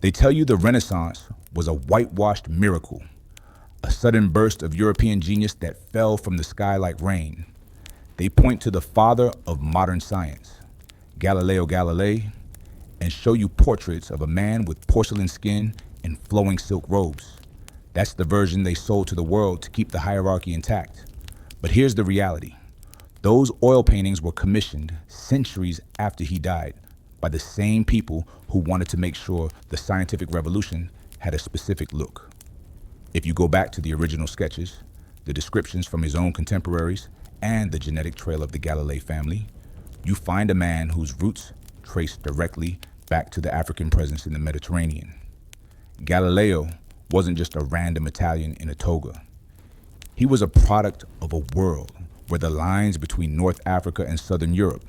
They tell you the Renaissance was a whitewashed miracle, a sudden burst of European genius that fell from the sky like rain. They point to the father of modern science, Galileo Galilei, and show you portraits of a man with porcelain skin and flowing silk robes. That's the version they sold to the world to keep the hierarchy intact. But here's the reality. Those oil paintings were commissioned centuries after he died by the same people who wanted to make sure the scientific revolution had a specific look. If you go back to the original sketches, the descriptions from his own contemporaries, and the genetic trail of the Galilei family, you find a man whose roots trace directly back to the African presence in the Mediterranean. Galileo wasn't just a random Italian in a toga. He was a product of a world where the lines between North Africa and Southern Europe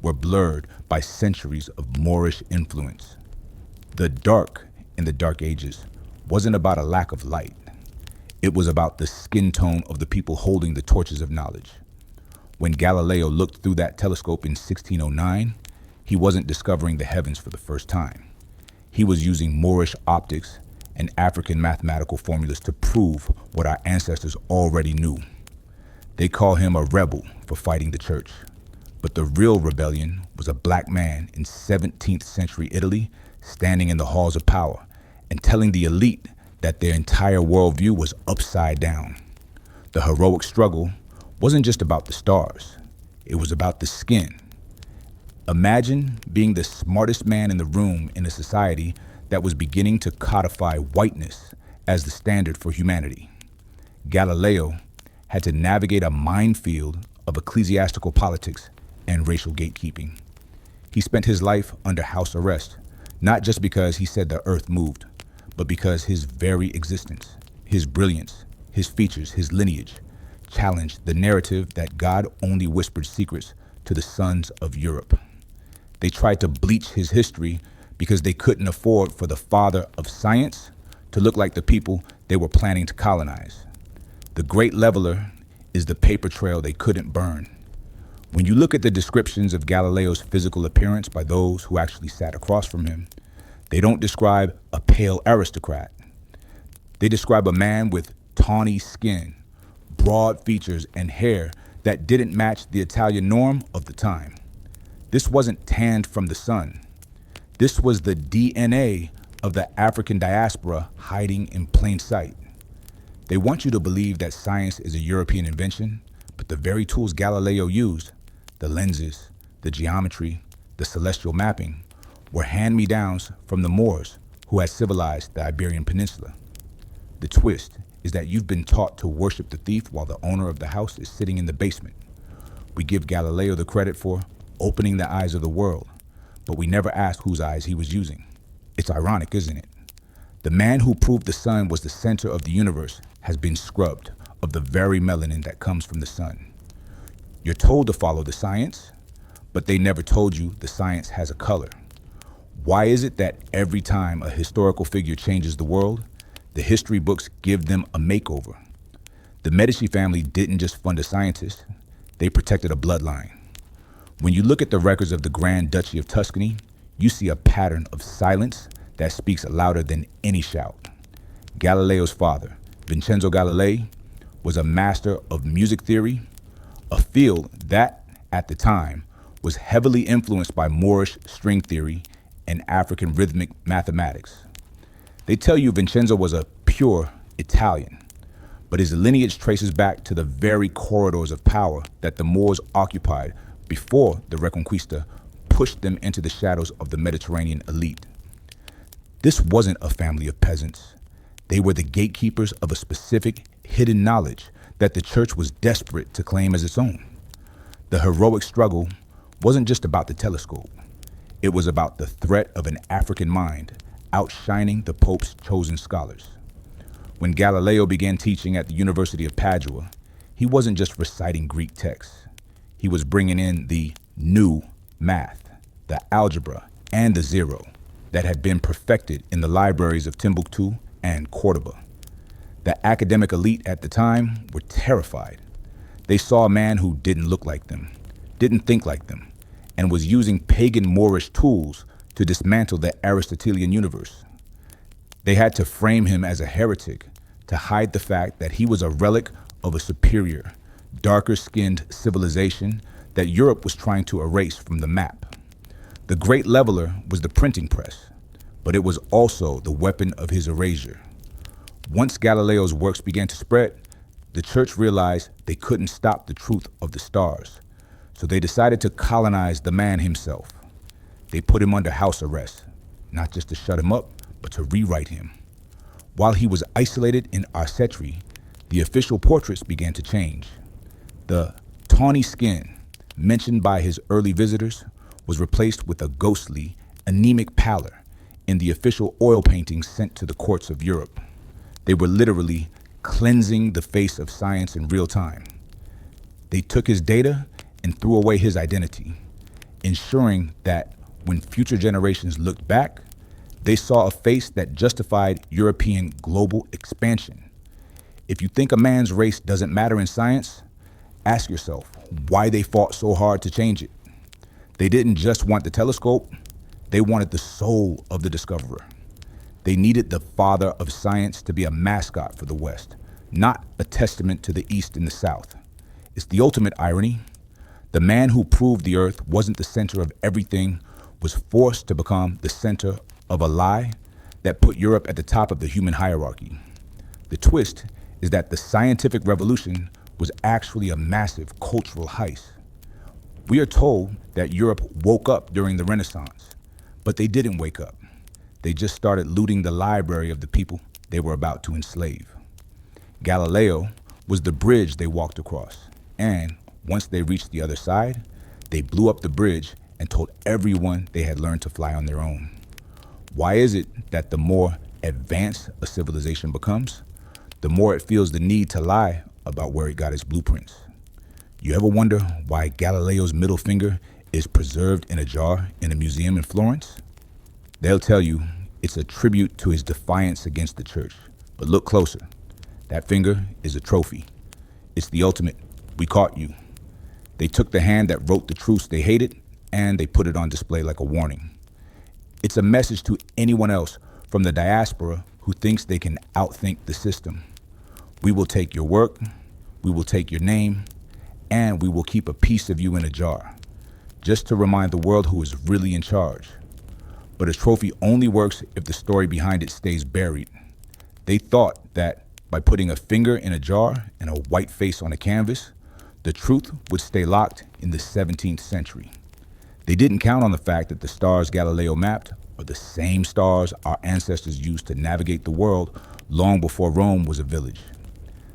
were blurred by centuries of Moorish influence. The dark in the Dark Ages wasn't about a lack of light. It was about the skin tone of the people holding the torches of knowledge. When Galileo looked through that telescope in 1609, he wasn't discovering the heavens for the first time. He was using Moorish optics and African mathematical formulas to prove what our ancestors already knew. They call him a rebel for fighting the church. But the real rebellion was a black man in 17th century Italy standing in the halls of power and telling the elite that their entire worldview was upside down. The heroic struggle wasn't just about the stars. It was about the skin. Imagine being the smartest man in the room in a society that was beginning to codify whiteness as the standard for humanity. Galileo had to navigate a minefield of ecclesiastical politics and racial gatekeeping. He spent his life under house arrest, not just because he said the earth moved, but because his very existence, his brilliance, his features, his lineage, challenged the narrative that God only whispered secrets to the sons of Europe. They tried to bleach his history because they couldn't afford for the father of science to look like the people they were planning to colonize. The great leveler is the paper trail they couldn't burn. When you look at the descriptions of Galileo's physical appearance by those who actually sat across from him, they don't describe a pale aristocrat. They describe a man with tawny skin, broad features, and hair that didn't match the Italian norm of the time. This wasn't tanned from the sun. This was the DNA of the African diaspora hiding in plain sight. They want you to believe that science is a European invention, but the very tools Galileo used, the lenses, the geometry, the celestial mapping, were hand-me-downs from the Moors who had civilized the Iberian Peninsula. The twist is that you've been taught to worship the thief while the owner of the house is sitting in the basement. We give Galileo the credit for opening the eyes of the world, but we never ask whose eyes he was using. It's ironic, isn't it? The man who proved the sun was the center of the universe has been scrubbed of the very melanin that comes from the sun. You're told to follow the science, but they never told you the science has a color. Why is it that every time a historical figure changes the world, the history books give them a makeover? The Medici family didn't just fund a scientist, they protected a bloodline. When you look at the records of the Grand Duchy of Tuscany, you see a pattern of silence that speaks louder than any shout. Galileo's father, Vincenzo Galilei, was a master of music theory, a field that, at the time, was heavily influenced by Moorish string theory and African rhythmic mathematics. They tell you Vincenzo was a pure Italian, but his lineage traces back to the very corridors of power that the Moors occupied before the Reconquista pushed them into the shadows of the Mediterranean elite. This wasn't a family of peasants. They were the gatekeepers of a specific hidden knowledge that the church was desperate to claim as its own. The heroic struggle wasn't just about the telescope. It was about the threat of an African mind outshining the Pope's chosen scholars. When Galileo began teaching at the University of Padua, he wasn't just reciting Greek texts. He was bringing in the new math, the algebra, and the zero that had been perfected in the libraries of Timbuktu and Cordoba. The academic elite at the time were terrified. They saw a man who didn't look like them, didn't think like them, and was using pagan Moorish tools to dismantle the Aristotelian universe. They had to frame him as a heretic to hide the fact that he was a relic of a superior, darker-skinned civilization that Europe was trying to erase from the map. The Great Leveler was the printing press, but it was also the weapon of his erasure. Once Galileo's works began to spread, the church realized they couldn't stop the truth of the stars, so they decided to colonize the man himself. They put him under house arrest, not just to shut him up, but to rewrite him. While he was isolated in Arcetri, the official portraits began to change. The tawny skin, mentioned by his early visitors, was replaced with a ghostly, anemic pallor in the official oil paintings sent to the courts of Europe. They were literally cleansing the face of science in real time. They took his data and threw away his identity, ensuring that when future generations looked back, they saw a face that justified European global expansion. If you think a man's race doesn't matter in science, ask yourself why they fought so hard to change it. They didn't just want the telescope, they wanted the soul of the discoverer. They needed the father of science to be a mascot for the West, not a testament to the East and the South. It's the ultimate irony. The man who proved the earth wasn't the center of everything was forced to become the center of a lie that put Europe at the top of the human hierarchy. The twist is that the scientific revolution was actually a massive cultural heist. We are told that Europe woke up during the Renaissance, but they didn't wake up. They just started looting the library of the people they were about to enslave. Galileo was the bridge they walked across, and once they reached the other side, they blew up the bridge and told everyone they had learned to fly on their own. Why is it that the more advanced a civilization becomes, the more it feels the need to lie about where it got its blueprints? You ever wonder why Galileo's middle finger is preserved in a jar in a museum in Florence? They'll tell you it's a tribute to his defiance against the church. But look closer. That finger is a trophy. It's the ultimate, we caught you. They took the hand that wrote the truths they hated and they put it on display like a warning. It's a message to anyone else from the diaspora who thinks they can outthink the system. We will take your work, we will take your name, and we will keep a piece of you in a jar, just to remind the world who is really in charge. But a trophy only works if the story behind it stays buried. They thought that by putting a finger in a jar and a white face on a canvas, the truth would stay locked in the 17th century. They didn't count on the fact that the stars Galileo mapped are the same stars our ancestors used to navigate the world long before Rome was a village.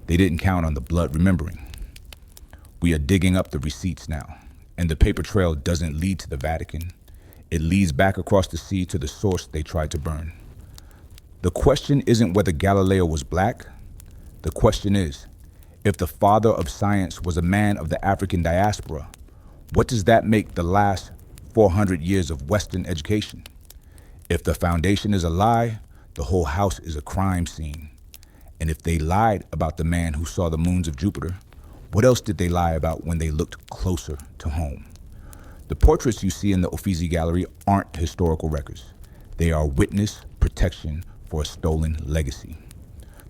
They didn't count on the blood remembering. We are digging up the receipts now, and the paper trail doesn't lead to the Vatican. It leads back across the sea to the source they tried to burn. The question isn't whether Galileo was black. The question is, if the father of science was a man of the African diaspora, what does that make the last 400 years of Western education? If the foundation is a lie, the whole house is a crime scene. And if they lied about the man who saw the moons of Jupiter, what else did they lie about when they looked closer to home? The portraits you see in the Uffizi Gallery aren't historical records. They are witness protection for a stolen legacy.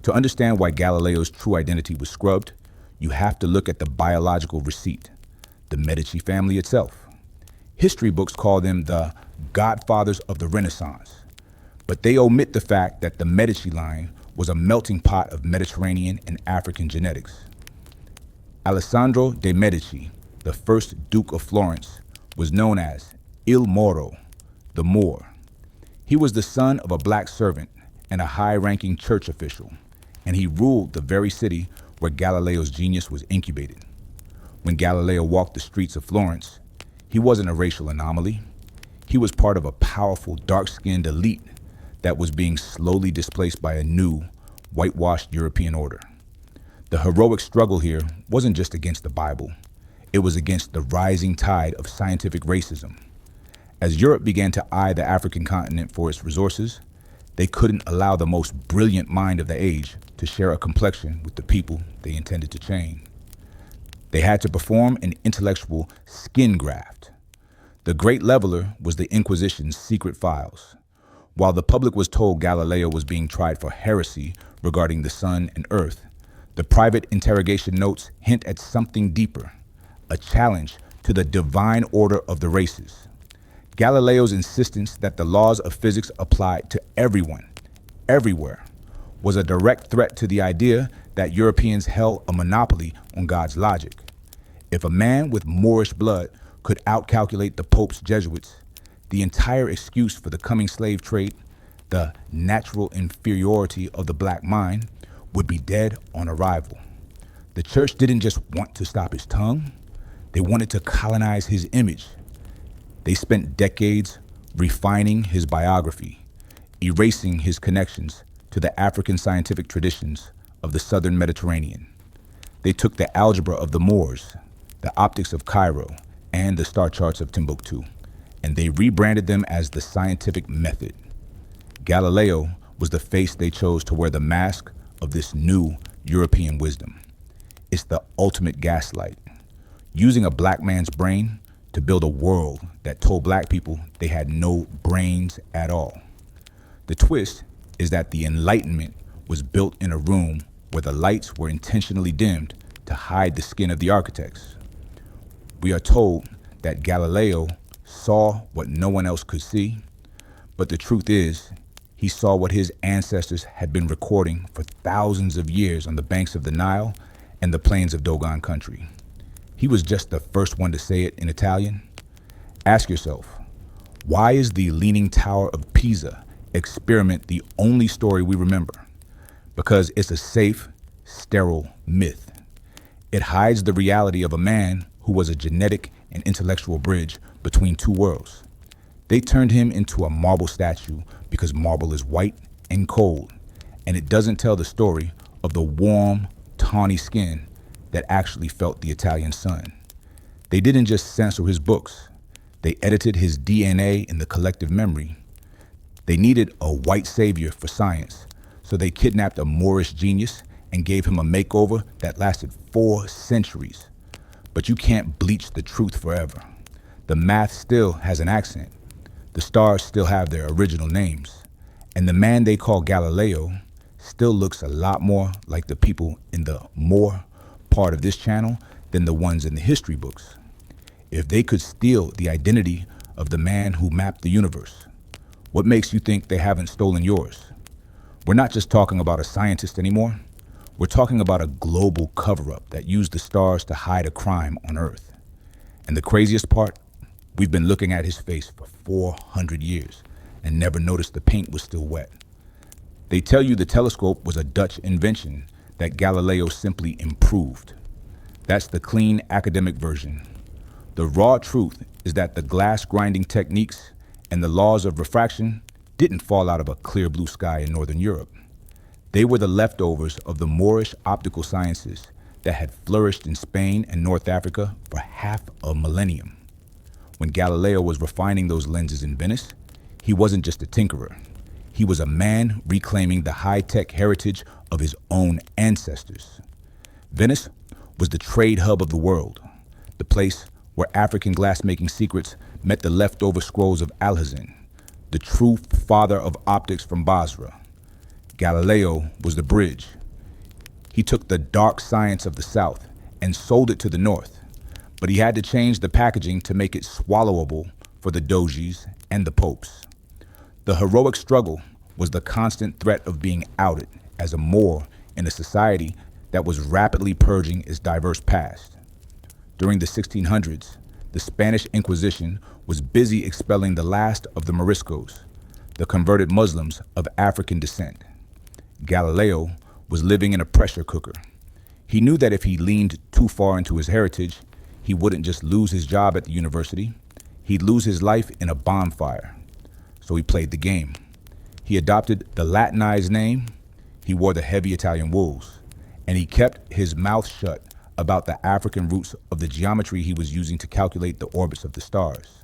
To understand why Galileo's true identity was scrubbed, you have to look at the biological receipt, the Medici family itself. History books call them the godfathers of the Renaissance, but they omit the fact that the Medici line was a melting pot of Mediterranean and African genetics. Alessandro de Medici, the first Duke of Florence, was known as Il Moro, the Moor. He was the son of a black servant and a high-ranking church official, and he ruled the very city where Galileo's genius was incubated. When Galileo walked the streets of Florence, he wasn't a racial anomaly. He was part of a powerful, dark-skinned elite that was being slowly displaced by a new, whitewashed European order. The heroic struggle here wasn't just against the Bible. It was against the rising tide of scientific racism. As Europe began to eye the African continent for its resources, they couldn't allow the most brilliant mind of the age to share a complexion with the people they intended to change. They had to perform an intellectual skin graft. The Great Leveler was the Inquisition's secret files. While the public was told Galileo was being tried for heresy regarding the sun and earth, the private interrogation notes hint at something deeper, a challenge to the divine order of the races. Galileo's insistence that the laws of physics applied to everyone, everywhere, was a direct threat to the idea that Europeans held a monopoly on God's logic. If a man with Moorish blood could outcalculate the Pope's Jesuits, the entire excuse for the coming slave trade, the natural inferiority of the black mind, would be dead on arrival. The church didn't just want to stop his tongue, they wanted to colonize his image. They spent decades refining his biography, erasing his connections to the African scientific traditions of the southern Mediterranean. They took the algebra of the Moors, the optics of Cairo, and the star charts of Timbuktu, and they rebranded them as the scientific method. Galileo was the face they chose to wear the mask of this new European wisdom. It's the ultimate gaslight, using a black man's brain to build a world that told black people they had no brains at all. The twist is that the Enlightenment was built in a room where the lights were intentionally dimmed to hide the skin of the architects. We are told that Galileo saw what no one else could see, but the truth is, he saw what his ancestors had been recording for thousands of years on the banks of the Nile and the plains of Dogon country. He was just the first one to say it in Italian. Ask yourself, why is the Leaning Tower of Pisa experiment the only story we remember? Because it's a safe, sterile myth. It hides the reality of a man who was a genetic and intellectual bridge between two worlds. They turned him into a marble statue because marble is white and cold, and it doesn't tell the story of the warm, tawny skin that actually felt the Italian sun. They didn't just censor his books, they edited his DNA in the collective memory. They needed a white savior for science, so they kidnapped a Moorish genius and gave him a makeover that lasted 4 centuries. But you can't bleach the truth forever. The math still has an accent. The stars still have their original names. And the man they call Galileo still looks a lot more like the people in the more part of this channel than the ones in the history books. If they could steal the identity of the man who mapped the universe, what makes you think they haven't stolen yours? We're not just talking about a scientist anymore. We're talking about a global cover-up that used the stars to hide a crime on Earth. And the craziest part, we've been looking at his face for 400 years and never noticed the paint was still wet. They tell you the telescope was a Dutch invention that Galileo simply improved. That's the clean academic version. The raw truth is that the glass grinding techniques and the laws of refraction didn't fall out of a clear blue sky in Northern Europe. They were the leftovers of the Moorish optical sciences that had flourished in Spain and North Africa for half a millennium. When Galileo was refining those lenses in Venice, he wasn't just a tinkerer. He was a man reclaiming the high-tech heritage of his own ancestors. Venice was the trade hub of the world, the place where African glassmaking secrets met the leftover scrolls of Alhazen, the true father of optics from Basra. Galileo was the bridge. He took the dark science of the South and sold it to the North, but he had to change the packaging to make it swallowable for the dojis and the popes. The heroic struggle was the constant threat of being outed as a Moor in a society that was rapidly purging its diverse past. During the 1600s, the Spanish Inquisition was busy expelling the last of the Moriscos, the converted Muslims of African descent. Galileo was living in a pressure cooker. He knew that if he leaned too far into his heritage, he wouldn't just lose his job at the university, he'd lose his life in a bonfire. So he played the game. He adopted the Latinized name, he wore the heavy Italian wools, and he kept his mouth shut about the African roots of the geometry he was using to calculate the orbits of the stars.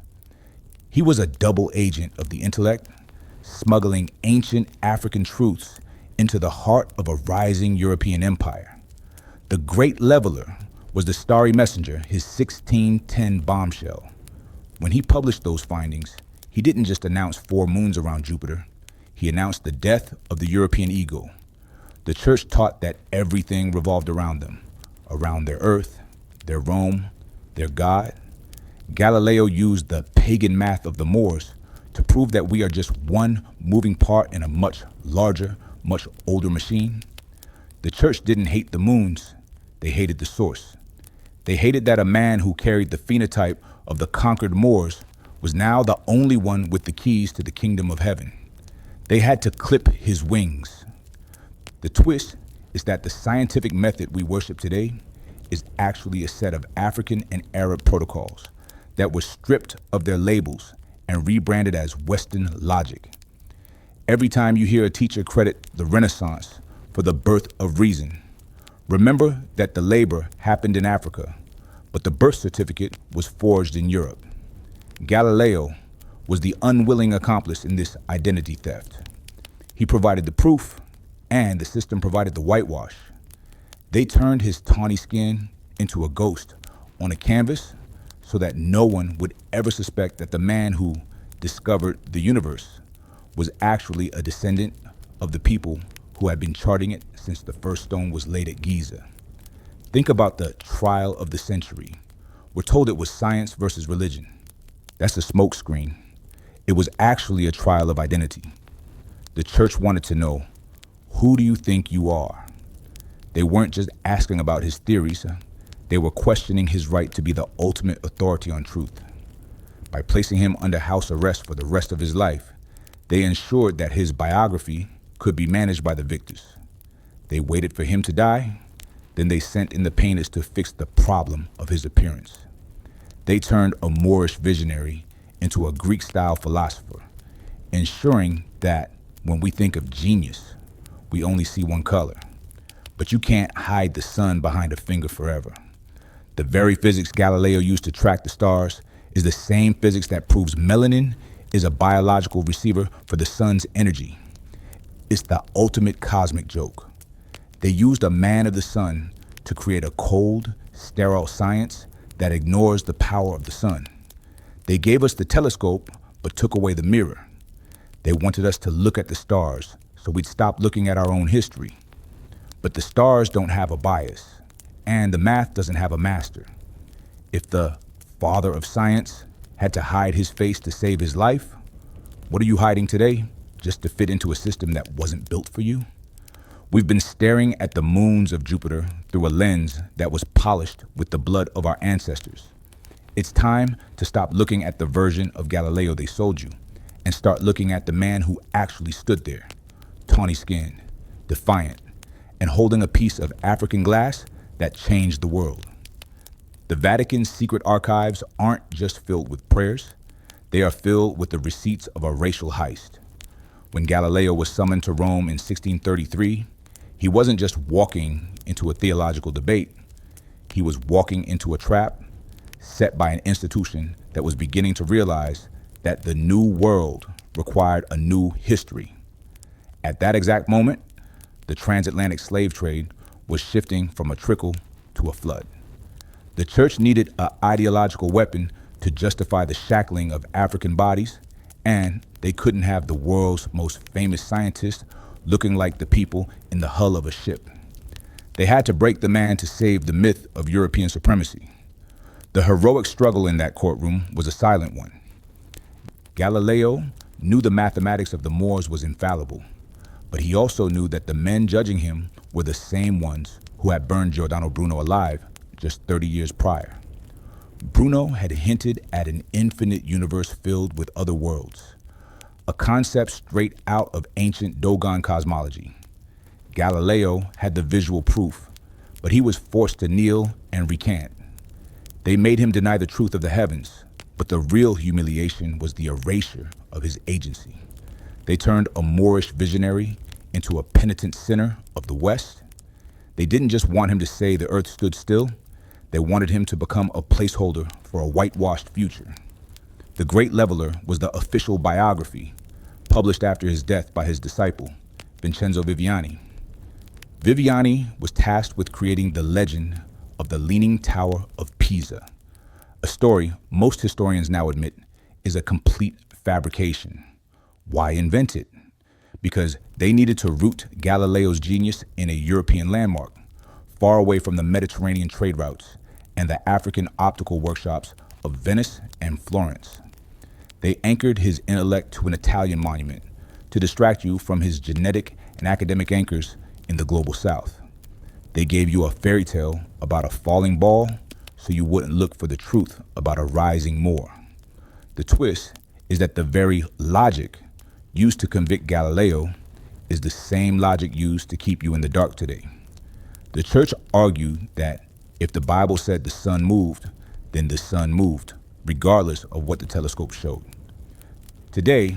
He was a double agent of the intellect, smuggling ancient African truths into the heart of a rising European empire. The Great Leveler was the starry messenger, his 1610 bombshell. When he published those findings, he didn't just announce 4 moons around Jupiter. He announced the death of the European ego. The church taught that everything revolved around them, around their earth, their Rome, their God. Galileo used the pagan math of the Moors to prove that we are just one moving part in a much larger, much older machine. The church didn't hate the moons, they hated the source. They hated that a man who carried the phenotype of the conquered Moors was now the only one with the keys to the kingdom of heaven. They had to clip his wings. The twist is that the scientific method we worship today is actually a set of African and Arab protocols that were stripped of their labels and rebranded as Western logic. Every time you hear a teacher credit the Renaissance for the birth of reason, remember that the labor happened in Africa, but the birth certificate was forged in Europe. Galileo was the unwilling accomplice in this identity theft. He provided the proof, and the system provided the whitewash. They turned his tawny skin into a ghost on a canvas so that no one would ever suspect that the man who discovered the universe was actually a descendant of the people who had been charting it since the first stone was laid at Giza. Think about the trial of the century. We're told it was science versus religion. That's a smokescreen. It was actually a trial of identity. The church wanted to know, who do you think you are? They weren't just asking about his theories. They were questioning his right to be the ultimate authority on truth. By placing him under house arrest for the rest of his life, they ensured that his biography could be managed by the victors. They waited for him to die, then they sent in the painters to fix the problem of his appearance. They turned a Moorish visionary into a Greek-style philosopher, ensuring that when we think of genius, we only see one color. But you can't hide the sun behind a finger forever. The very physics Galileo used to track the stars is the same physics that proves melanin is a biological receiver for the sun's energy. It's the ultimate cosmic joke. They used a man of the sun to create a cold, sterile science that ignores the power of the sun. They gave us the telescope, but took away the mirror. They wanted us to look at the stars, so we'd stop looking at our own history. But the stars don't have a bias, and the math doesn't have a master. If the father of science had to hide his face to save his life, what are you hiding today, just to fit into a system that wasn't built for you? We've been staring at the moons of Jupiter through a lens that was polished with the blood of our ancestors. It's time to stop looking at the version of Galileo they sold you and start looking at the man who actually stood there, tawny skinned, defiant, and holding a piece of African glass that changed the world. The Vatican's secret archives aren't just filled with prayers, they are filled with the receipts of a racial heist. When Galileo was summoned to Rome in 1633, he wasn't just walking into a theological debate, he was walking into a trap set by an institution that was beginning to realize that the new world required a new history. At that exact moment, the transatlantic slave trade was shifting from a trickle to a flood. The church needed an ideological weapon to justify the shackling of African bodies, and they couldn't have the world's most famous scientists looking like the people in the hull of a ship. They had to break the man to save the myth of European supremacy. The heroic struggle in that courtroom was a silent one. Galileo knew the mathematics of the Moors was infallible, but he also knew that the men judging him were the same ones who had burned Giordano Bruno alive just 30 years prior. Bruno had hinted at an infinite universe filled with other worlds, a concept straight out of ancient Dogon cosmology. Galileo had the visual proof, but he was forced to kneel and recant. They made him deny the truth of the heavens, but the real humiliation was the erasure of his agency. They turned a Moorish visionary into a penitent sinner of the West. They didn't just want him to say the earth stood still, they wanted him to become a placeholder for a whitewashed future. The Great Leveler was the official biography, published after his death by his disciple, Vincenzo Viviani. Viviani was tasked with creating the legend of the Leaning Tower of Pisa, a story most historians now admit is a complete fabrication. Why invent it? because they needed to root Galileo's genius in a European landmark, far away from the Mediterranean trade routes and the African optical workshops of Venice and Florence. They anchored his intellect to an Italian monument to distract you from his genetic and academic anchors in the global south. They gave you a fairy tale about a falling ball so you wouldn't look for the truth about a rising Moor. The twist is that the very logic used to convict Galileo is the same logic used to keep you in the dark today. The church argued that if the Bible said the sun moved, then the sun moved, regardless of what the telescope showed. Today,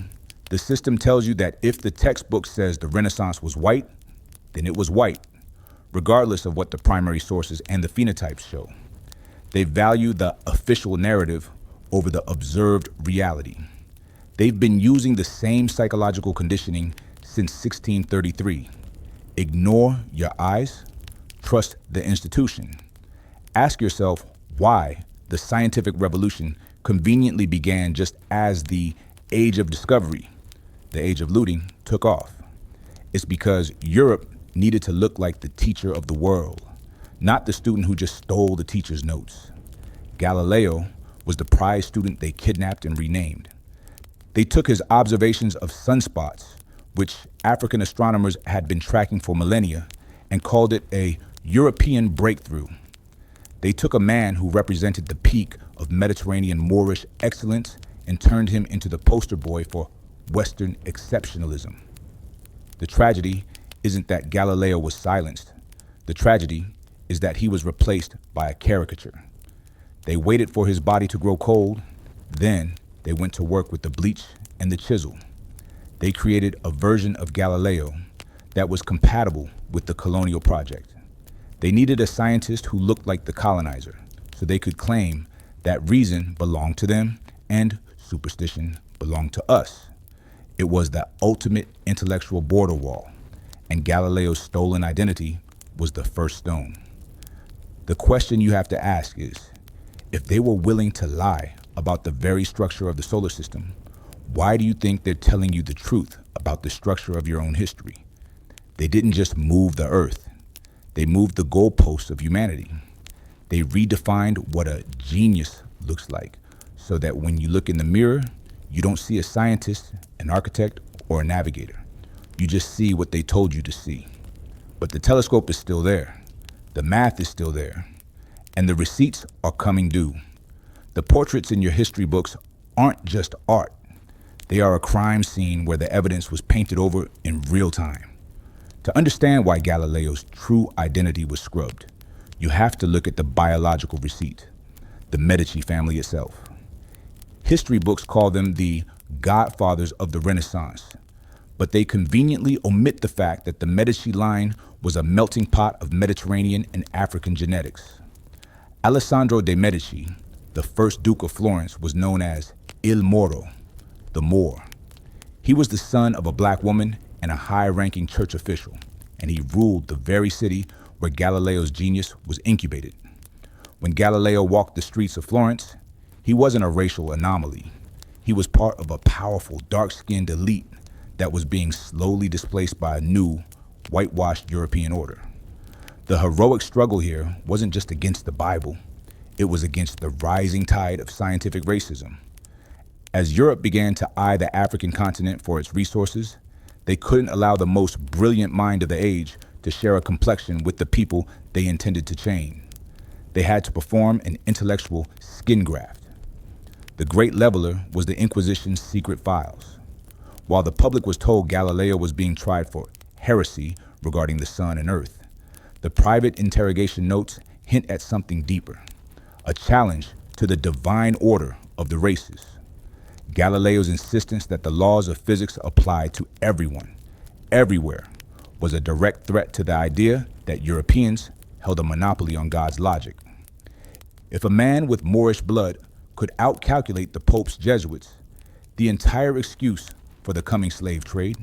the system tells you that if the textbook says the Renaissance was white, then it was white, regardless of what the primary sources and the phenotypes show. They value the official narrative over the observed reality. They've been using the same psychological conditioning since 1633. Ignore your eyes, trust the institution. Ask yourself why the scientific revolution conveniently began just as the age of discovery, the age of looting, took off. It's because Europe needed to look like the teacher of the world, not the student who just stole the teacher's notes. Galileo was the prize student they kidnapped and renamed. They took his observations of sunspots, which African astronomers had been tracking for millennia, and called it a European breakthrough. They took a man who represented the peak of Mediterranean Moorish excellence and turned him into the poster boy for Western exceptionalism. The tragedy isn't that Galileo was silenced. The tragedy is that he was replaced by a caricature. They waited for his body to grow cold, then they went to work with the bleach and the chisel. They created a version of Galileo that was compatible with the colonial project. They needed a scientist who looked like the colonizer, so they could claim that reason belonged to them and superstition belonged to us. It was the ultimate intellectual border wall, and Galileo's stolen identity was the first stone. The question you have to ask is, if they were willing to lie about the very structure of the solar system, why do you think they're telling you the truth about the structure of your own history? They didn't just move the earth. They moved the goalposts of humanity. They redefined what a genius looks like so that when you look in the mirror, you don't see a scientist, an architect, or a navigator. You just see what they told you to see. But the telescope is still there. The math is still there. And the receipts are coming due. The portraits in your history books aren't just art. They are a crime scene where the evidence was painted over in real time. To understand why Galileo's true identity was scrubbed, you have to look at the biological receipt, the Medici family itself. History books call them the godfathers of the Renaissance, but they conveniently omit the fact that the Medici line was a melting pot of Mediterranean and African genetics. Alessandro de Medici, the first Duke of Florence, was known as Il Moro, the Moor. He was the son of a black woman and a high-ranking church official, and he ruled the very city where Galileo's genius was incubated. When Galileo walked the streets of Florence, he wasn't a racial anomaly. He was part of a powerful, dark-skinned elite that was being slowly displaced by a new, whitewashed European order. The heroic struggle here wasn't just against the Bible. It was against the rising tide of scientific racism. As Europe began to eye the African continent for its resources, they couldn't allow the most brilliant mind of the age to share a complexion with the people they intended to chain. They had to perform an intellectual skin graft. The Great Leveler was the Inquisition's secret files. While the public was told Galileo was being tried for heresy regarding the sun and earth, the private interrogation notes hint at something deeper, a challenge to the divine order of the races. Galileo's insistence that the laws of physics apply to everyone, everywhere, was a direct threat to the idea that Europeans held a monopoly on God's logic. If a man with Moorish blood could outcalculate the Pope's Jesuits, the entire excuse for the coming slave trade,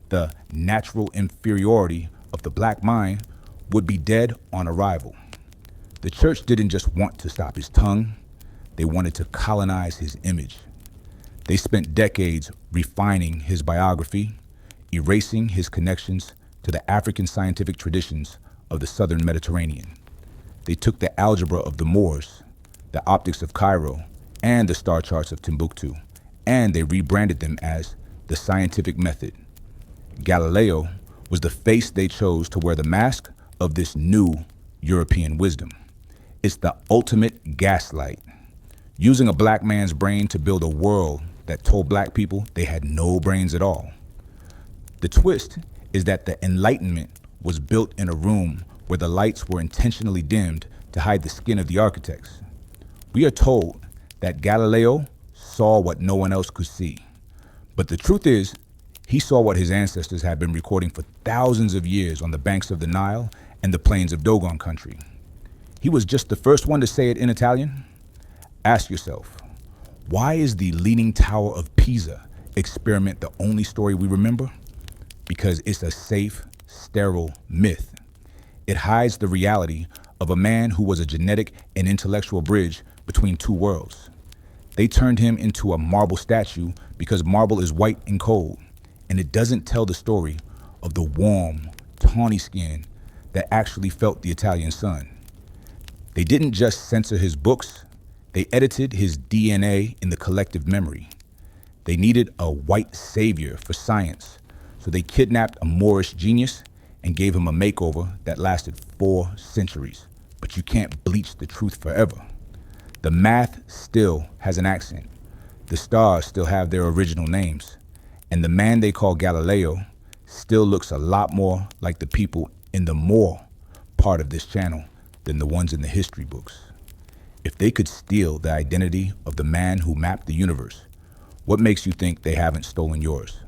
the natural inferiority of the black mind, would be dead on arrival. The church didn't just want to stop his tongue, they wanted to colonize his image. They spent decades refining his biography, erasing his connections to the African scientific traditions of the southern Mediterranean. They took the algebra of the Moors, the optics of Cairo, and the star charts of Timbuktu, and they rebranded them as the scientific method. Galileo was the face they chose to wear the mask of this new European wisdom. It's the ultimate gaslight, using a black man's brain to build a world that told black people they had no brains at all. The twist is that the Enlightenment was built in a room where the lights were intentionally dimmed to hide the skin of the architects. We are told that Galileo saw what no one else could see. But the truth is, he saw what his ancestors had been recording for thousands of years on the banks of the Nile and the plains of Dogon country. He was just the first one to say it in Italian. Ask yourself, why is the Leaning Tower of Pisa experiment the only story we remember? Because it's a safe, sterile myth. It hides the reality of a man who was a genetic and intellectual bridge between two worlds. They turned him into a marble statue because marble is white and cold, and it doesn't tell the story of the warm, tawny skin that actually felt the Italian sun. They didn't just censor his books, they edited his DNA in the collective memory. They needed a white savior for science, so they kidnapped a Moorish genius and gave him a makeover that lasted 4 centuries. But you can't bleach the truth forever. The math still has an accent. The stars still have their original names. And the man they call Galileo still looks a lot more like the people in the Moro part of this channel than the ones in the history books. If they could steal the identity of the man who mapped the universe, what makes you think they haven't stolen yours?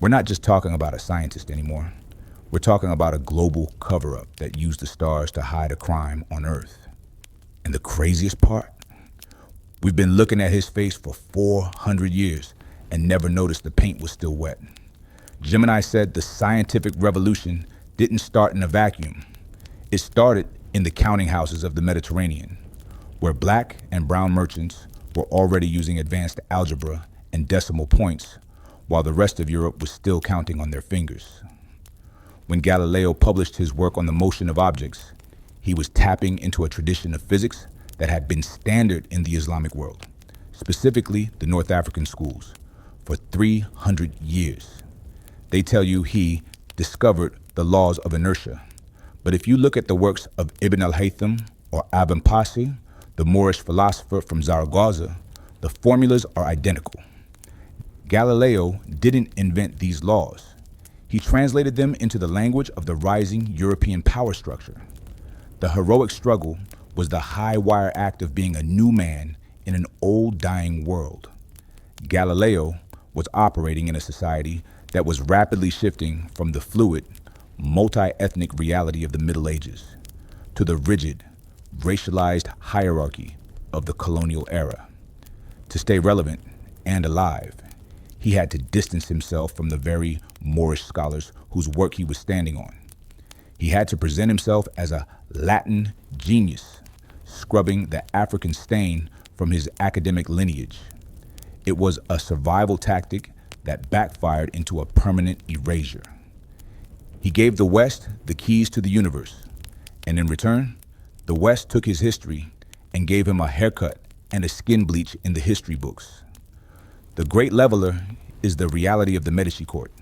We're not just talking about a scientist anymore. We're talking about a global cover-up that used the stars to hide a crime on Earth. And the craziest part? We've been looking at his face for 400 years and never noticed the paint was still wet. Gemini said the scientific revolution didn't start in a vacuum. It started in the counting houses of the Mediterranean, where black and brown merchants were already using advanced algebra and decimal points, while the rest of Europe was still counting on their fingers. When Galileo published his work on the motion of objects, he was tapping into a tradition of physics that had been standard in the Islamic world, specifically the North African schools, for 300 years. They tell you he discovered the laws of inertia. But if you look at the works of Ibn al-Haytham or Ibn Pasi, the Moorish philosopher from Zaragoza, the formulas are identical. Galileo didn't invent these laws. He translated them into the language of the rising European power structure. The heroic struggle was the high wire act of being a new man in an old dying world. Galileo was operating in a society that was rapidly shifting from the fluid, multi-ethnic reality of the Middle Ages to the rigid, racialized hierarchy of the colonial era. To stay relevant and alive, he had to distance himself from the very Moorish scholars whose work he was standing on. He had to present himself as a Latin genius, scrubbing the African stain from his academic lineage. It was a survival tactic that backfired into a permanent erasure. He gave the West the keys to the universe, and in return, the West took his history and gave him a haircut and a skin bleach in the history books. The Great Leveler is the reality of the Medici court.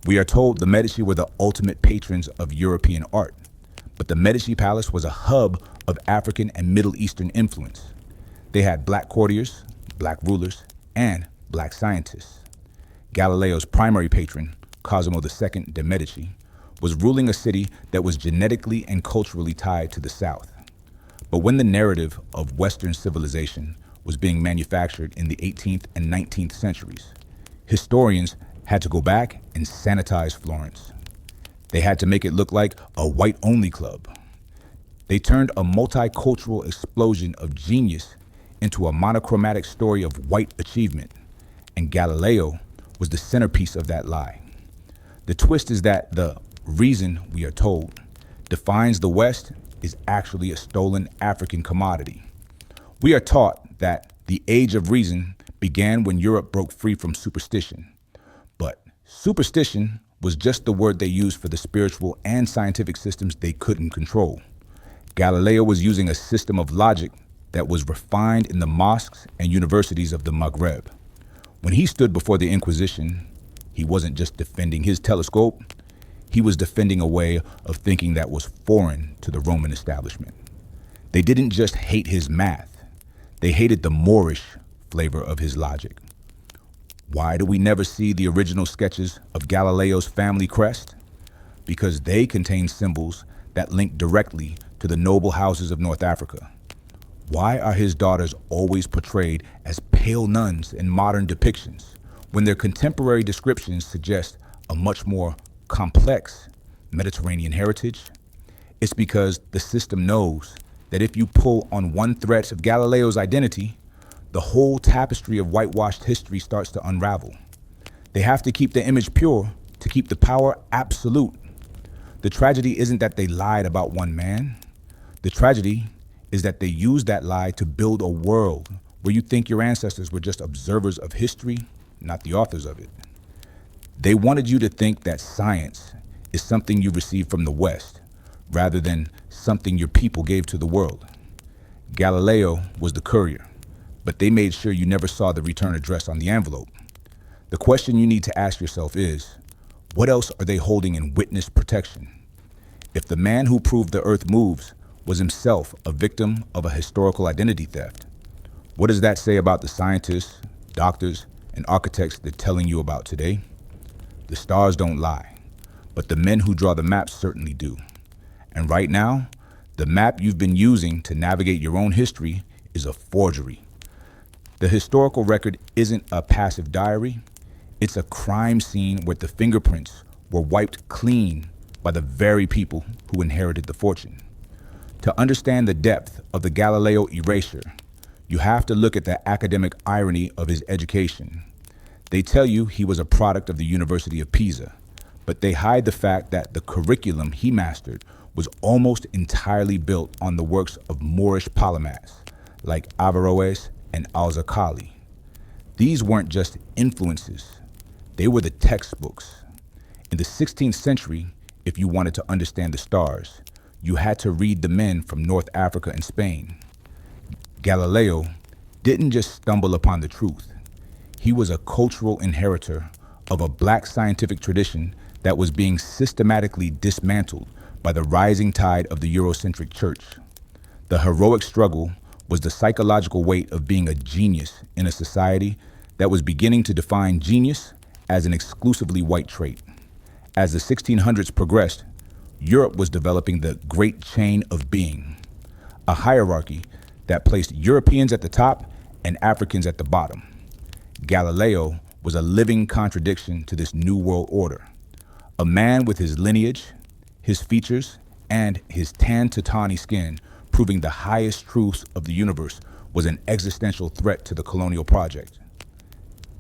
We are told the Medici were the ultimate patrons of European art, but the Medici Palace was a hub of African and Middle Eastern influence. They had black courtiers, black rulers, and black scientists. Galileo's primary patron, Cosimo II de Medici, was ruling a city that was genetically and culturally tied to the South. But when the narrative of Western civilization was being manufactured in the 18th and 19th centuries, historians had to go back and sanitize Florence. They had to make it look like a white-only club. They turned a multicultural explosion of genius into a monochromatic story of white achievement, and Galileo was the centerpiece of that lie. The twist is that the reason, we are told, defines the West is actually a stolen African commodity. We are taught that the age of reason began when Europe broke free from superstition. But Superstition was just the word they used for the spiritual and scientific systems they couldn't control. Galileo was using a system of logic that was refined in the mosques and universities of the Maghreb. When he stood before the Inquisition, he wasn't just defending his telescope, he was defending a way of thinking that was foreign to the Roman establishment. They didn't just hate his math, they hated the Moorish flavor of his logic. Why do we never see the original sketches of Galileo's family crest? Because they contain symbols that link directly to the noble houses of North Africa. Why are his daughters always portrayed as pale nuns in modern depictions, when their contemporary descriptions suggest a much more complex Mediterranean heritage? It's because the system knows that if you pull on one thread of Galileo's identity, the whole tapestry of whitewashed history starts to unravel. They have to keep the image pure to keep the power absolute. The tragedy isn't that they lied about one man. The tragedy is that they used that lie to build a world where you think your ancestors were just observers of history, not the authors of it. They wanted you to think that science is something you received from the West, rather than something your people gave to the world. Galileo was the courier, but they made sure you never saw the return address on the envelope. The question you need to ask yourself is, what else are they holding in witness protection? If the man who proved the earth moves was himself a victim of a historical identity theft, what does that say about the scientists, doctors, and architects they're telling you about today? The stars don't lie, but the men who draw the maps certainly do. And right now, the map you've been using to navigate your own history is a forgery. The historical record isn't a passive diary, it's a crime scene where the fingerprints were wiped clean by the very people who inherited the fortune. To understand the depth of the Galileo erasure, you have to look at the academic irony of his education. They tell you he was a product of the University of Pisa, but they hide the fact that the curriculum he mastered was almost entirely built on the works of Moorish polymaths like Averroes and Al-Zakali. These weren't just influences, they were the textbooks. In the 16th century, if you wanted to understand the stars, you had to read the men from North Africa and Spain. Galileo didn't just stumble upon the truth. He was a cultural inheritor of a black scientific tradition that was being systematically dismantled by the rising tide of the Eurocentric church. The heroic struggle was the psychological weight of being a genius in a society that was beginning to define genius as an exclusively white trait. As the 1600s progressed, Europe was developing the Great Chain of Being, a hierarchy that placed Europeans at the top and Africans at the bottom. Galileo was a living contradiction to this new world order, a man with his lineage, his features, and his tan to tawny skin proving the highest truths of the universe was an existential threat to the colonial project.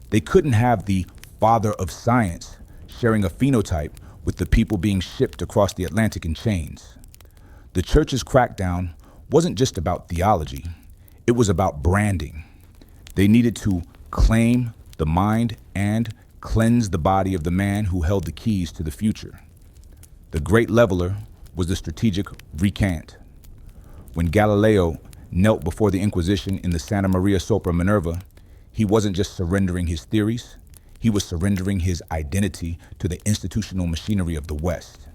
They couldn't have the father of science sharing a phenotype with the people being shipped across the Atlantic in chains. The church's crackdown wasn't just about theology, it was about branding. They needed to claim the mind and cleanse the body of the man who held the keys to the future. The great leveler was the strategic recant. When Galileo knelt before the Inquisition in the Santa Maria sopra Minerva, he wasn't just surrendering his theories, he was surrendering his identity to the institutional machinery of the West.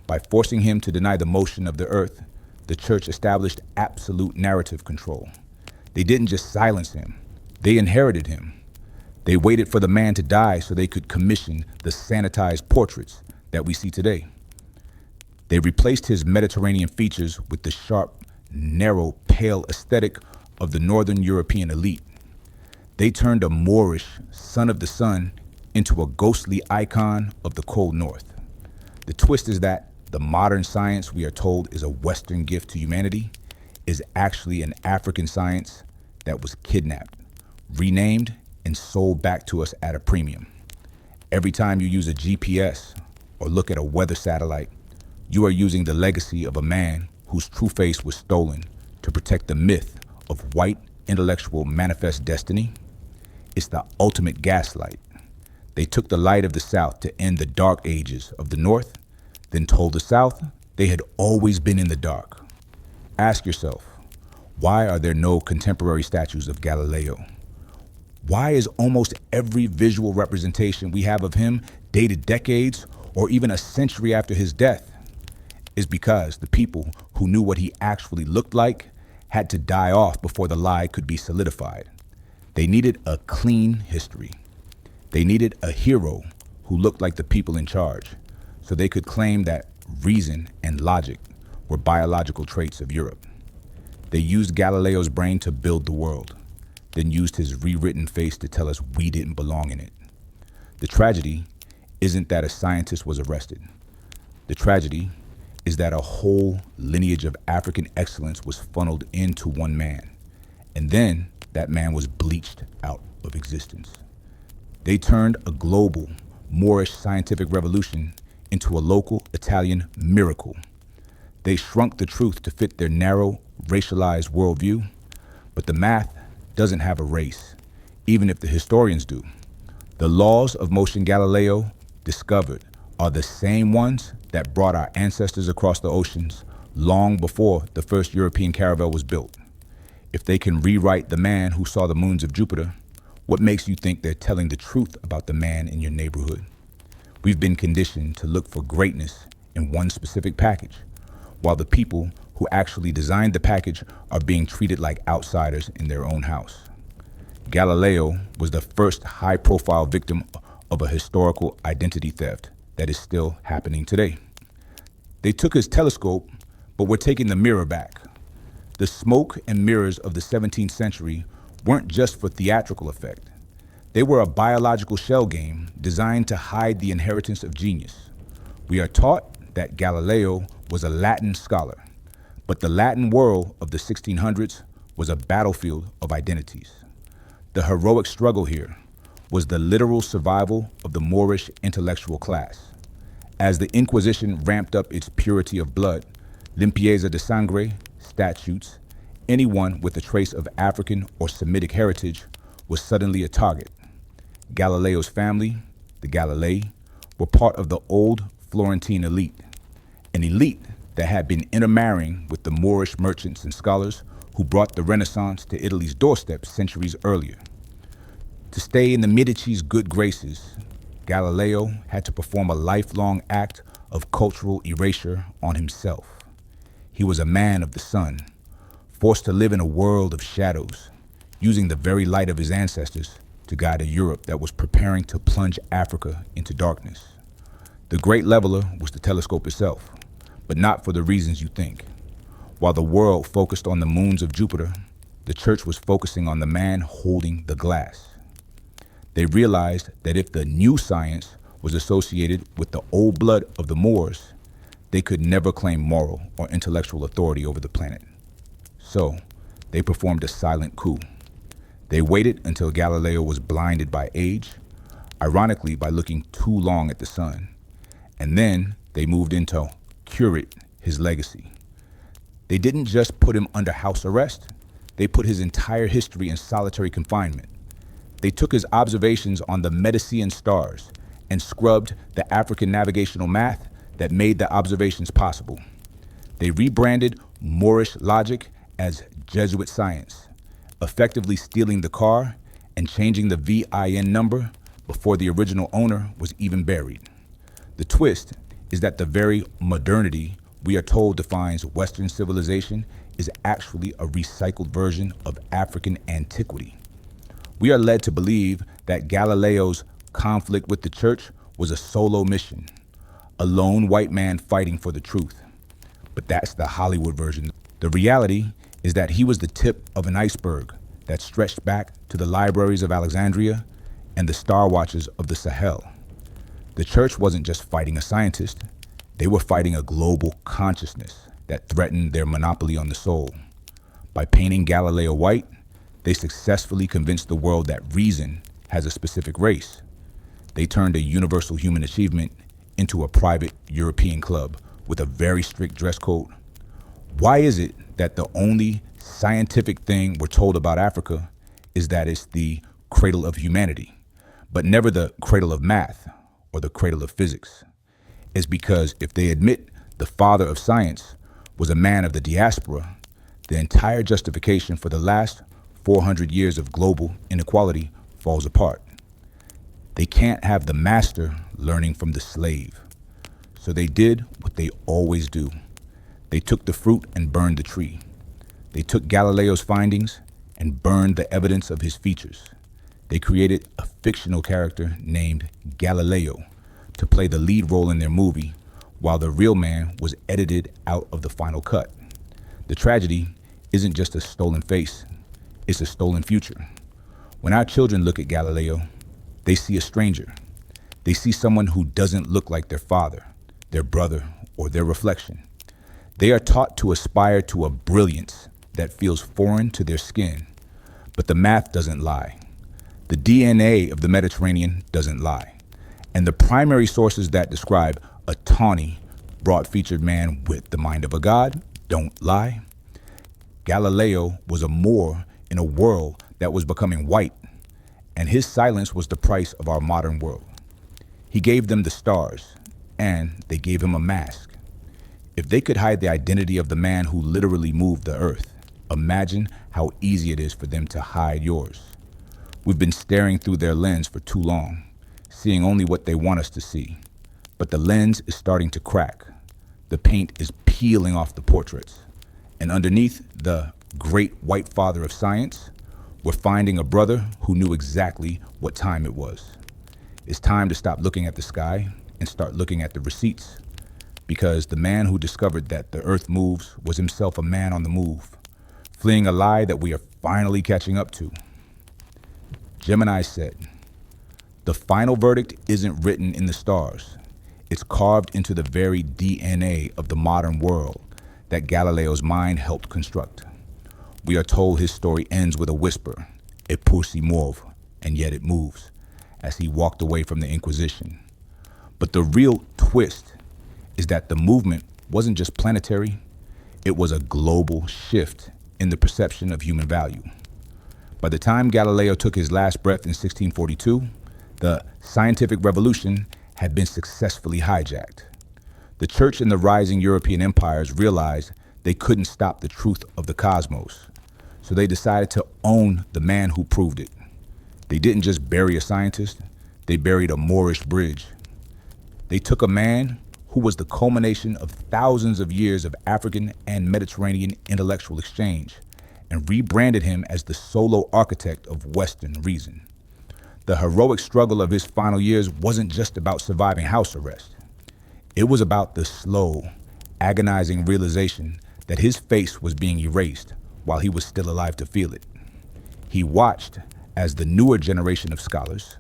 By forcing him to deny the motion of the earth, the church established absolute narrative control. They didn't just silence him, they inherited him. They waited for the man to die so they could commission the sanitized portraits that we see today. They replaced his Mediterranean features with the sharp, narrow, pale aesthetic of the Northern European elite. They turned a Moorish son of the sun into a ghostly icon of the cold North. The twist is that the modern science we are told is a Western gift to humanity is actually an African science that was kidnapped, renamed, and sold back to us at a premium. Every time you use a GPS or look at a weather satellite, you are using the legacy of a man whose true face was stolen to protect the myth of white intellectual manifest destiny. It's the ultimate gaslight. They took the light of the South to end the dark ages of the North, then told the South they had always been in the dark. Ask yourself, why are there no contemporary statues of Galileo? Why is almost every visual representation we have of him dated decades or even a century after his death? Is because the people who knew what he actually looked like had to die off before the lie could be solidified. They needed a clean history. They needed a hero who looked like the people in charge, so they could claim that reason and logic were biological traits of Europe. They used Galileo's brain to build the world, then used his rewritten face to tell us we didn't belong in it. The tragedy isn't that a scientist was arrested. The tragedy is that a whole lineage of African excellence was funneled into one man, and then that man was bleached out of existence. They turned a global Moorish scientific revolution into a local Italian miracle. They shrunk the truth to fit their narrow, racialized worldview, but the math doesn't have a race, even if the historians do. The laws of motion Galileo discovered are the same ones that brought our ancestors across the oceans long before the first European caravel was built. If they can rewrite the man who saw the moons of Jupiter, what makes you think they're telling the truth about the man in your neighborhood? We've been conditioned to look for greatness in one specific package, while the people who actually designed the package are being treated like outsiders in their own house. Galileo was the first high-profile victim of a historical identity theft that is still happening today. They took his telescope, but we're taking the mirror back. The smoke and mirrors of the 17th century weren't just for theatrical effect. They were a biological shell game designed to hide the inheritance of genius. We are taught that Galileo was a Latin scholar, but the Latin world of the 1600s was a battlefield of identities. The heroic struggle here was the literal survival of the Moorish intellectual class. As the Inquisition ramped up its purity of blood, limpieza de sangre, statutes, anyone with a trace of African or Semitic heritage was suddenly a target. Galileo's family, the Galilei, were part of the old Florentine elite, an elite that had been intermarrying with the Moorish merchants and scholars who brought the Renaissance to Italy's doorstep centuries earlier. To stay in the Medici's good graces, Galileo had to perform a lifelong act of cultural erasure on himself. He was a man of the sun, forced to live in a world of shadows, using the very light of his ancestors to guide a Europe that was preparing to plunge Africa into darkness. The great leveler was the telescope itself, but not for the reasons you think. While the world focused on the moons of Jupiter, the church was focusing on the man holding the glass. They realized that if the new science was associated with the old blood of the Moors, they could never claim moral or intellectual authority over the planet. So, they performed a silent coup. They waited until Galileo was blinded by age, ironically by looking too long at the sun, and then they moved in to curate his legacy. They didn't just put him under house arrest, they put his entire history in solitary confinement. They took his observations on the Medicean stars and scrubbed the African navigational math that made the observations possible. They rebranded Moorish logic as Jesuit science, effectively stealing the car and changing the VIN number before the original owner was even buried. The twist is that the very modernity we are told defines Western civilization is actually a recycled version of African antiquity. We are led to believe that Galileo's conflict with the church was a solo mission, a lone white man fighting for the truth. But that's the Hollywood version. The reality is that he was the tip of an iceberg that stretched back to the libraries of Alexandria and the star watches of the Sahel. The church wasn't just fighting a scientist, they were fighting a global consciousness that threatened their monopoly on the soul. By painting Galileo white, they successfully convinced the world that reason has a specific race. They turned a universal human achievement into a private European club with a very strict dress code. Why is it that the only scientific thing we're told about Africa is that it's the cradle of humanity? but never the cradle of math or the cradle of physics, is because if they admit the father of science was a man of the diaspora, the entire justification for the last 400 years of global inequality falls apart. They can't have the master learning from the slave. So they did what they always do. They took the fruit and burned the tree. They took Galileo's findings and burned the evidence of his features. They created a fictional character named Galileo to play the lead role in their movie, while the real man was edited out of the final cut. The tragedy isn't just a stolen face, it's a stolen future. When our children look at Galileo, they see a stranger. They see someone who doesn't look like their father, their brother, or their reflection. They are taught to aspire to a brilliance that feels foreign to their skin, but the math doesn't lie. The DNA of the Mediterranean doesn't lie. And the primary sources that describe a tawny, broad-featured man with the mind of a god don't lie. Galileo was a Moor in a world that was becoming white, and his silence was the price of our modern world. He gave them the stars, and they gave him a mask. If they could hide the identity of the man who literally moved the earth, imagine how easy it is for them to hide yours. We've been staring through their lens for too long, seeing only what they want us to see. But the lens is starting to crack. The paint is peeling off the portraits. And underneath the great white father of science, we're finding a brother who knew exactly what time it was. It's time to stop looking at the sky and start looking at the receipts, because the man who discovered that the earth moves was himself a man on the move, fleeing a lie that we are finally catching up to. Gemini said, "The final verdict isn't written in the stars. It's carved into the very DNA of the modern world that Galileo's mind helped construct. We are told his story ends with a whisper, eppur si muove, and yet it moves, as he walked away from the Inquisition. But the real twist is that the movement wasn't just planetary, it was a global shift in the perception of human value. By the time Galileo took his last breath in 1642, the scientific revolution had been successfully hijacked. The church and the rising European empires realized they couldn't stop the truth of the cosmos, so they decided to own the man who proved it. They didn't just bury a scientist, they buried a Moorish bridge. They took a man who was the culmination of thousands of years of African and Mediterranean intellectual exchange and rebranded him as the solo architect of Western reason. The heroic struggle of his final years wasn't just about surviving house arrest. It was about the slow, agonizing realization that his face was being erased while he was still alive to feel it. He watched as the newer generation of scholars,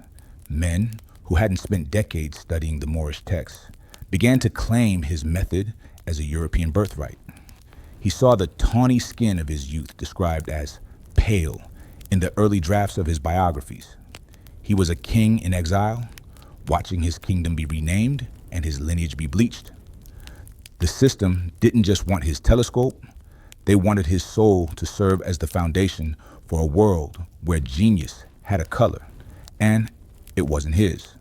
men who hadn't spent decades studying the Moorish texts, began to claim his method as a European birthright. He saw the tawny skin of his youth described as pale in the early drafts of his biographies. He was a king in exile, watching his kingdom be renamed and his lineage be bleached. The system didn't just want his telescope, they wanted his soul to serve as the foundation for a world where genius had a color, and it wasn't his.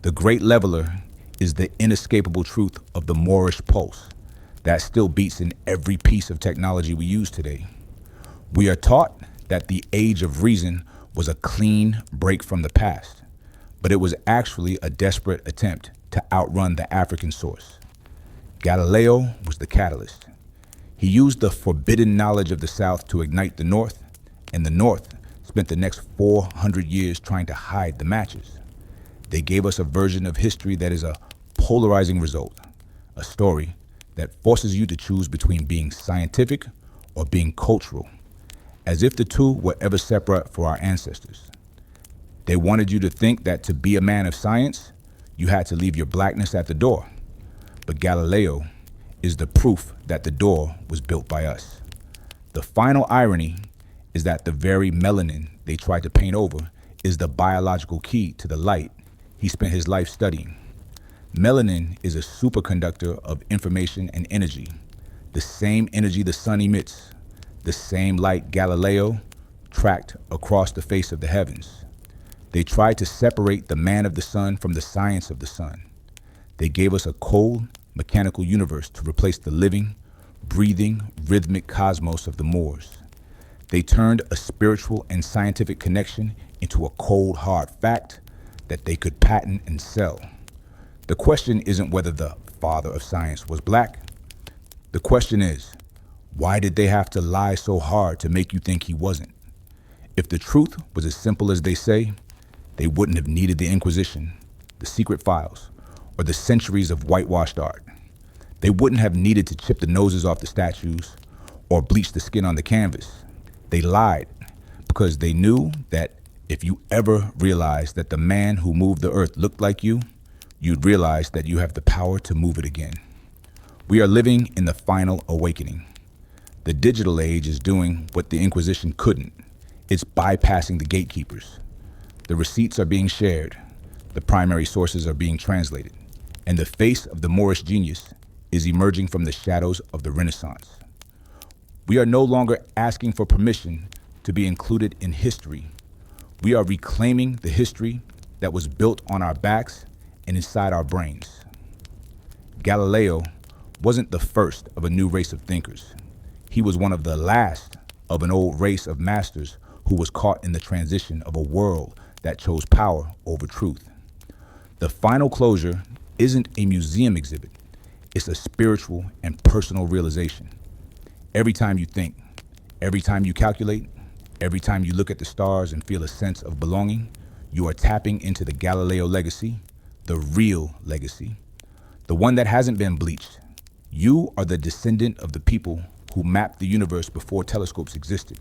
The great leveler is the inescapable truth of the Moorish pulse that still beats in every piece of technology we use today. We are taught that the age of reason was a clean break from the past, but it was actually a desperate attempt to outrun the African source. Galileo was the catalyst. He used the forbidden knowledge of the South to ignite the North, and the North spent the next 400 years trying to hide the matches. They gave us a version of history that is a polarizing result, a story that forces you to choose between being scientific or being cultural, as if the two were ever separate for our ancestors. They wanted you to think that to be a man of science, you had to leave your blackness at the door. But Galileo is the proof that the door was built by us. The final irony is that the very melanin they tried to paint over is the biological key to the light he spent his life studying. Melanin is a superconductor of information and energy, the same energy the sun emits, the same light Galileo tracked across the face of the heavens. They tried to separate the man of the sun from the science of the sun. They gave us a cold, mechanical universe to replace the living, breathing, rhythmic cosmos of the Moors. They turned a spiritual and scientific connection into a cold, hard fact that they could patent and sell. The question isn't whether the father of science was black. The question is, why did they have to lie so hard to make you think he wasn't? If the truth was as simple as they say, they wouldn't have needed the Inquisition, the secret files, or the centuries of whitewashed art. They wouldn't have needed to chip the noses off the statues or bleach the skin on the canvas. They lied because they knew that if you ever realized that the man who moved the earth looked like you, you'd realize that you have the power to move it again. We are living in the final awakening. The digital age is doing what the Inquisition couldn't. It's bypassing the gatekeepers. The receipts are being shared, the primary sources are being translated, and the face of the Moorish genius is emerging from the shadows of the Renaissance. We are no longer asking for permission to be included in history. We are reclaiming the history that was built on our backs and inside our brains. Galileo wasn't the first of a new race of thinkers. He was one of the last of an old race of masters who was caught in the transition of a world that chose power over truth. The final closure isn't a museum exhibit. It's a spiritual and personal realization. Every time you think, every time you calculate, every time you look at the stars and feel a sense of belonging, you are tapping into the Galileo legacy, the real legacy, the one that hasn't been bleached. You are the descendant of the people who mapped the universe before telescopes existed.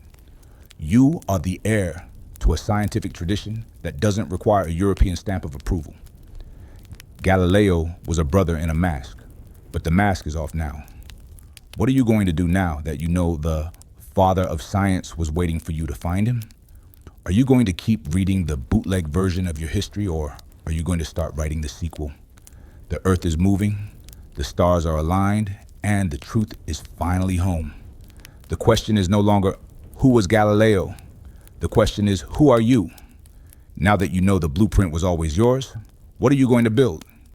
You are the heir to a scientific tradition that doesn't require a European stamp of approval. Galileo was a brother in a mask, but the mask is off now. What are you going to do now that you know the father of science was waiting for you to find him? Are you going to keep reading the bootleg version of your history, or are you going to start writing the sequel? The earth is moving, the stars are aligned, and the truth is finally home. The question is no longer, who was Galileo? The question is, who are you? Now that you know the blueprint was always yours, what are you going to build?